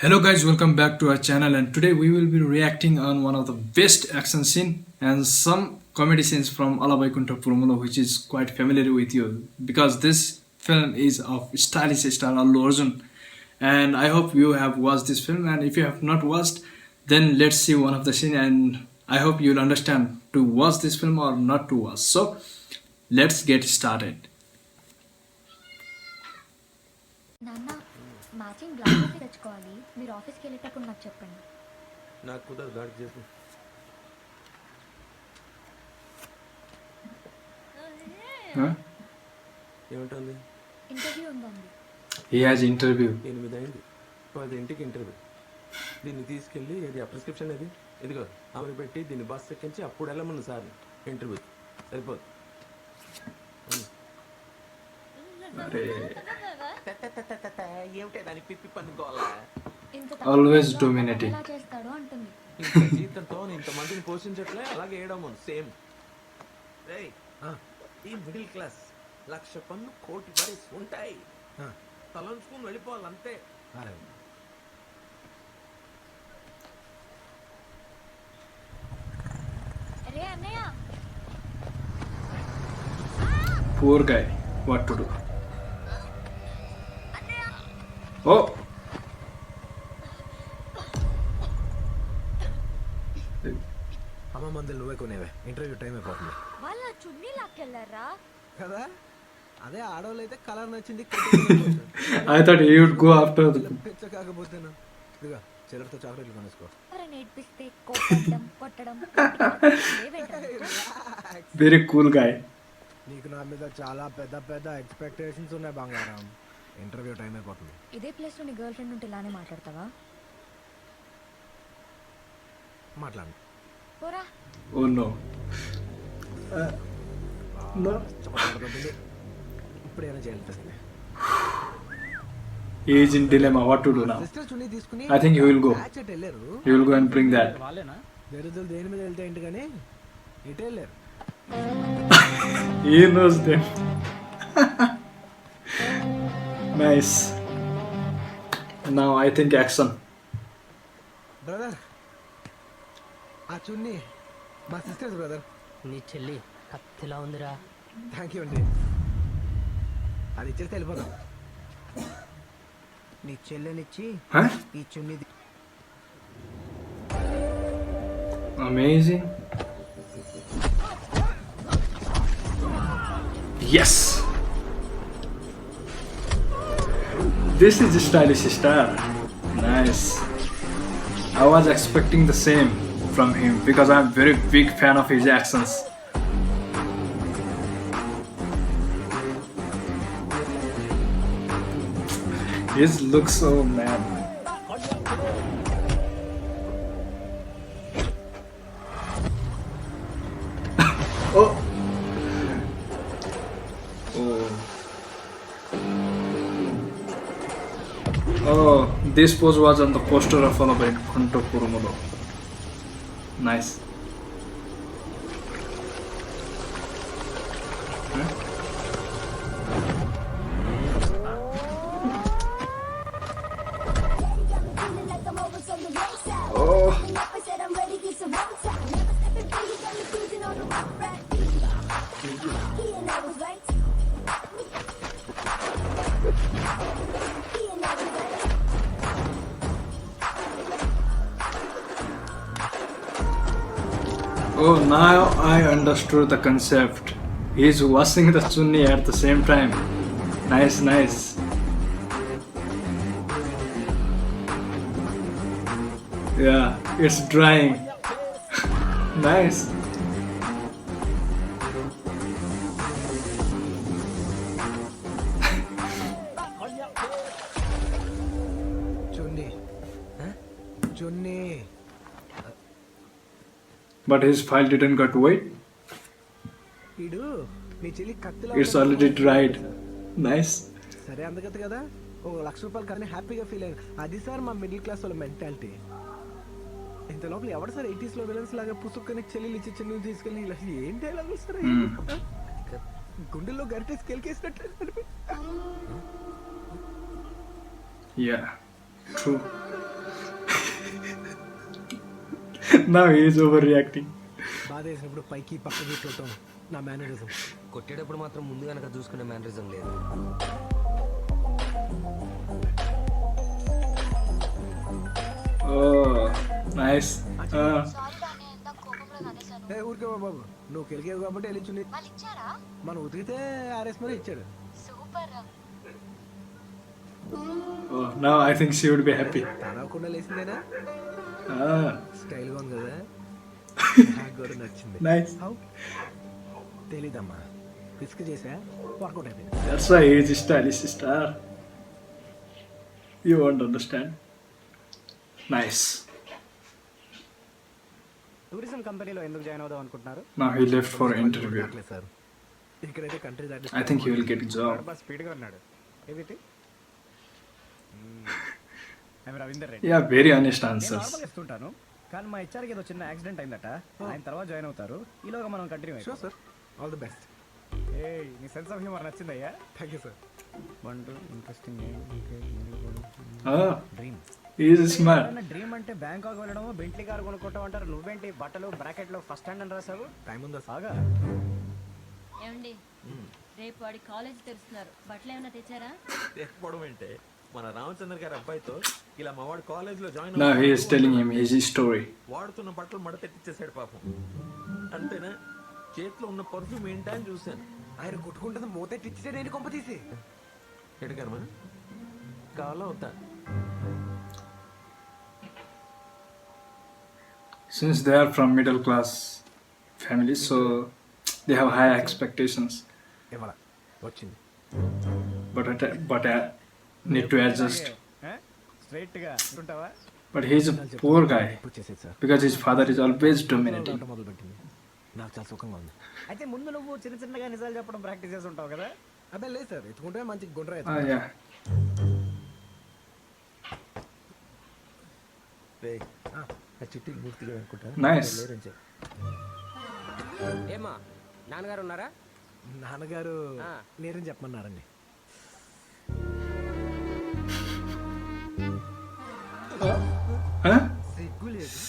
Hello guys, welcome back to our channel and today we will be reacting on one of the best action scene and some comedy scenes from Alabaikunta Purumulo, which is quite familiar with you because this film is of stylish star Allu Arjun, and I hope you have watched this film, and if you have not watched, then let's see one of the scene and I hope you'll understand to watch this film or not to watch. So let's get started. నాన్న matching glasses తెచ్చుకోవాలి. మీరు ఆఫీస్కి వెళ్ళేటప్పుడు నాకు చెప్పండి. నాకు కుదరదు గాడికి చేసి Huh? ఏముంటుంది ఇంటర్వ్యూ ఉందండి. He has interview. 8 అయింది 10 ఇంటర్వ్యూ. దీన్ని తీసుకెళ్ళి ఏది ఆ ప్రిస్క్రిప్షన్ ఏది ఇదిగో ఆమెను పెట్టి దీన్ని బస్ ఎక్కించి అప్పుడు వెళ్ళమను సార్ ఇంటర్వ్యూ సరిపోదు. ఏమిటే దానికి పిప్పి పందుకోవాలా ఇంత Always dominating. ఎలా చేస్తాడో అంటుంది. ఇంత జీతంతో ఇంతమందిని పోషించట్లే అలాగే వేయడం సేమ్. ఈ మిడిల్ క్లాస్ 1,00,000 పన్ను కోటి వరీస్ ఉంటాయి. తలంచుకుని వెళ్ళిపోవాలంతే. అరే అన్నయ్య, Poor guy. What to do? Oh! అమ్మ మందులు నువ్వే కొనేవే, ఇంటర్వ్యూ టైం అయిపోతుంది వాళ్ళ చున్నీ లాక్కెళ్ళారా? కదా. అదే ఆడవాళ్ళు అయితే కలర్ నచ్చింది I thought he would go after the. పిచ్చ కాకపోతేనా. ఇదిగా చిల్లరతో చాక్లెట్లు కొనేసుకో. ఎవరైనా నేర్పిస్తే కొట్టడం కొట్టడం లేవేంటా? Very cool guy. నీకు నా మీద చాలా పెద్ద పెద్ద ఎక్స్పెక్టేషన్స్ ఉన్నాయి బంగారం. ఇంటర్వ్యూ టైం అయిపోతుంది. ఇదే ప్లేస్ లో నీ గర్ల్ ఫ్రెండ్ ఉంటే ఇలానే మాట్లాడతావా? మాట్లాడు. పోరా. Oh no. No. ఇప్పుడు ఏమైనా చేయాలి. He is in dilemma. What to do now? Sister చున్నీ తీసుకుని I think he will go. Match at వెళ్ళారు. He will go and bring that. దరిద్రులు దేని మీద వెళ్తే ఏంటి కానీ ఇటు వెళ్ళారు. He knows them. Nice. Now I think action. Brother, ఆ చున్నీ మా సిస్టర్స్ బ్రదర్. నీ చెల్లి కత్తిలా ఉందిరా. థ్యాంక్ యూ అండి. అది ఇచ్చేస్తే వెళ్ళిపోదాం. నీ చెల్లెనిచ్చి Huh? ఈ చున్నీ Amazing. Yes. This is a stylish star. Nice. I was expecting the same from him because I'm very big fan of his actions. His looks so man. Oh. Oh. Oh, this pose was on the poster of Alabaikunta Purumulo. Nice. Huh? Oh. Oh, now I understood the concept. He's washing the chunni at the same time. Nice, nice. Yeah, it's drying. Nice. Chunni chunni. But his file didn't get wet. వీడు నీ చెల్లి కత్తిలా It's already dried. Nice. సరే అందుకత కదా, ఓ 1,00,000 రూపాయలు కానీ హ్యాపీగా feel అయ్యాను. అది సార్ మా మిడిల్ క్లాస్ వాళ్ళ మెంటాలిటీ. ఇంత లోపల ఎవరు సార్ 80s లో విలన్స్ లాగా పుసుక్కని చెల్లెలు ఇచ్చి చిన్న తీసుకెళ్ళి ఇలా ఏం డైలాగులు సార్? గుండెల్లో గరిటేసి కెలికేసినట్లేదు. Yeah, true. Now he is overreacting. బాధ వేసినప్పుడు పైకి పక్కకి చూడటం నా మేనరిజం. కొట్టేటప్పుడు మాత్రం ముందు కనుక చూసుకునే మేనరిజం లేదు. Oh, nice. సారీ దాన్ని ఎంత కోపంలో అనేసాను. ఏ ఊరికే బాబు, నువ్వు కెలికేవు కాబట్టి వెళ్ళించుంది. వాళ్ళు ఇచ్చారా? మనం ఉతికితే ఆర్ఎస్ మరి ఇచ్చాడు. Super. Oh, now I think she would be happy. తనకుండా లేచిందేనా? Ah, స్టైల్గా ఉంది కదా. నాకు కూడా నచ్చింది. nice. హౌ తెలీదమ్మా, రిస్క్ చేసా, వర్కౌట్ అయిపోయింది. That's why he is a stylish star. You won't understand. Nice. Tourism కంపెనీలో ఎందుకు జాయిన్ అవుదాం అనుకుంటున్నారు? Now he left for interview. రావట్లేదు సార్, ఇక్కడైతే కంట్రీ దాటి I think he will get a job. బాగా స్పీడ్గా ఉన్నాడు. ఏమిటి? I'm Ravinder Reddy. Yeah, very honest నేను answers. నార్మల్గా ఇస్తుంటాను, కానీ మా హెచ్ఆర్కి ఏదో చిన్న యాక్సిడెంట్ అయిందట. ఆయన తర్వాత జాయిన్ అవుతారు. ఈలోగా మనం continue sure sir, all the best. ఏ నీ సెన్స్ ఆఫ్ హ్యూమర్ నచ్చిందయ్యా? Thank you sir. One two interesting Ah, dream. he is smart. Dream అంటే బ్యాంకాక్ వెళ్ళడము, బెంట్లీ కార్ కొనుక్కోవటం అంటారు. నువ్వేంటి బట్టలు బ్రాకెట్లో ఫస్ట్ హ్యాండ్ అని రాసావు? టైం ఉందా సార్? బాగా ఏమండి రేపు వాడి కాలేజ్ తెరుస్తున్నారు, బట్టలు ఏమైనా తెచ్చారా? లేకపోవడం అంటే మన రామచంద్ర గారి అబ్బాయితో ఇలా మా వాడు కాలేజ్ లో join Now he is telling him his story. వాడుతున్న బట్టలు మడతెట్టించేసాడు పాపం. అంతేనా, చేతిలో ఉన్న పర్ఫ్యూమ్ ఏంటా అని చూశాను. ఆయన కొట్టుకుంటుంది మూతెట్టి ఇచ్చాడు, ఏంటి కొంప తీసి. ఎడగరమా కావాలా వద్దా? Since they are from middle class families, so they have high expectations. ఇవాళ వచ్చింది. But I need to adjust. స్ట్రైట్గా ఉంటుంటావా? But he is a poor guy ఇప్పుడు చేసేది sir. because his father is always dominating. మొదలు పెట్టింది, నాకు చాలా సుఖంగా ఉంది. అయితే ముందు నువ్వు చిన్న చిన్నగా నిజాలు చెప్పడం ప్రాక్టీస్ చేసి ఉంటావు కదా? అబ్బాయి లేదు సార్, ఎత్తుకుంటే మంచి గుండ్ర Ah, yeah. ఆ చిట్టీలు పూర్తిగా అనుకుంటా. Nice. ఏమా నాన్నగారు ఉన్నారా? నాన్నగారు లేరని చెప్పమన్నారండి. Huh? సిగ్గు లేదు.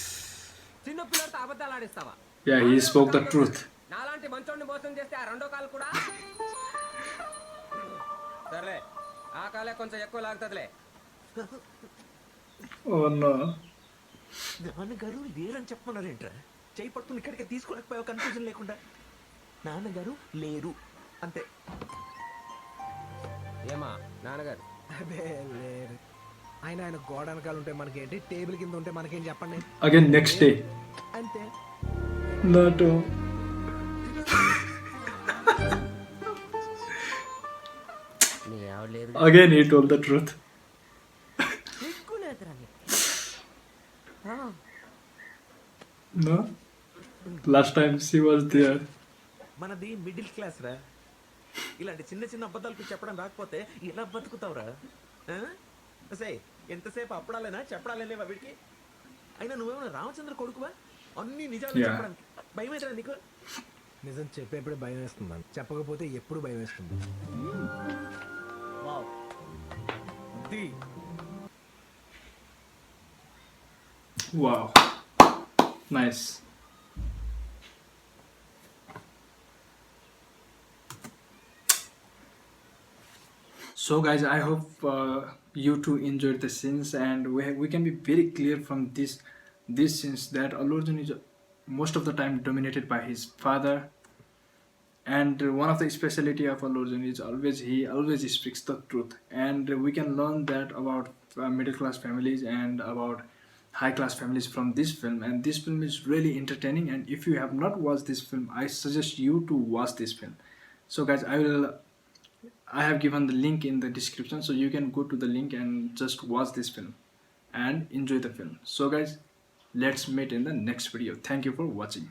చిన్న పిల్లలతో అబద్ధాలు ఆడిస్తావా? Yeah, he spoke the truth. నాలాంటి మంచోడిని మోసం చేస్తే ఆ రెండో కాలు కూడా సర్లే, ఆ కాలే కొంచెం ఎక్కువ లాగుతుందిలే. Oh no. నాన్నగారు లేరని చెప్పమన్నారేంట్రా? చేయి పట్టుకుని ఇక్కడికి తీసుకోలేకపోయావు కన్ఫ్యూజన్ లేకుండా. నాన్నగారు లేరు అంతే. ఏమా నాన్నగారు? అబ్బే లేరు. ఆయన గోడ వెనకాల ఉంటే మనకేంటి, టేబుల్ కింద ఉంటే మనకేం చెప్పండి. Again next day. అంతే. Not. నీ ఆవిడ లేదు. Again he told the truth. సిగ్గు లేదురా నీకు. No. Last time she was there. మనది మిడిల్ క్లాస్ రా. ఇలాంటి చిన్న చిన్న అబద్ధాలకు చెప్పడం రాకపోతే ఎలా బతుకుతావురా? సే ఎంతసేపు అప్పడాలేనా చెప్పడాలేనేవా వీడికి? అయినా నువ్వేమన్నా రామచంద్ర కొడుకువా? అన్ని నిజాలు Yeah. చెప్పడానికి భయం అవుతుందా నీకు? నిజం చెప్పేప్పుడు భయం వేస్తుంది, చెప్పకపోతే ఎప్పుడు భయం వేస్తుంది. Wow. The Wow. Nice. So guys, I hope you too enjoyed the scenes, and we can be very clear from these scenes that Allu Arjun is most of the time dominated by his father, and one of the speciality of Allu Arjun is he always speaks the truth, and we can learn that about middle class families and about high class families from this film. And this film is really entertaining, and if you have not watched this film, I suggest you to watch this film. So guys, I have given the link in the description, so you can go to the link and just watch this film and enjoy the film. So guys, let's meet in the next video. Thank you for watching.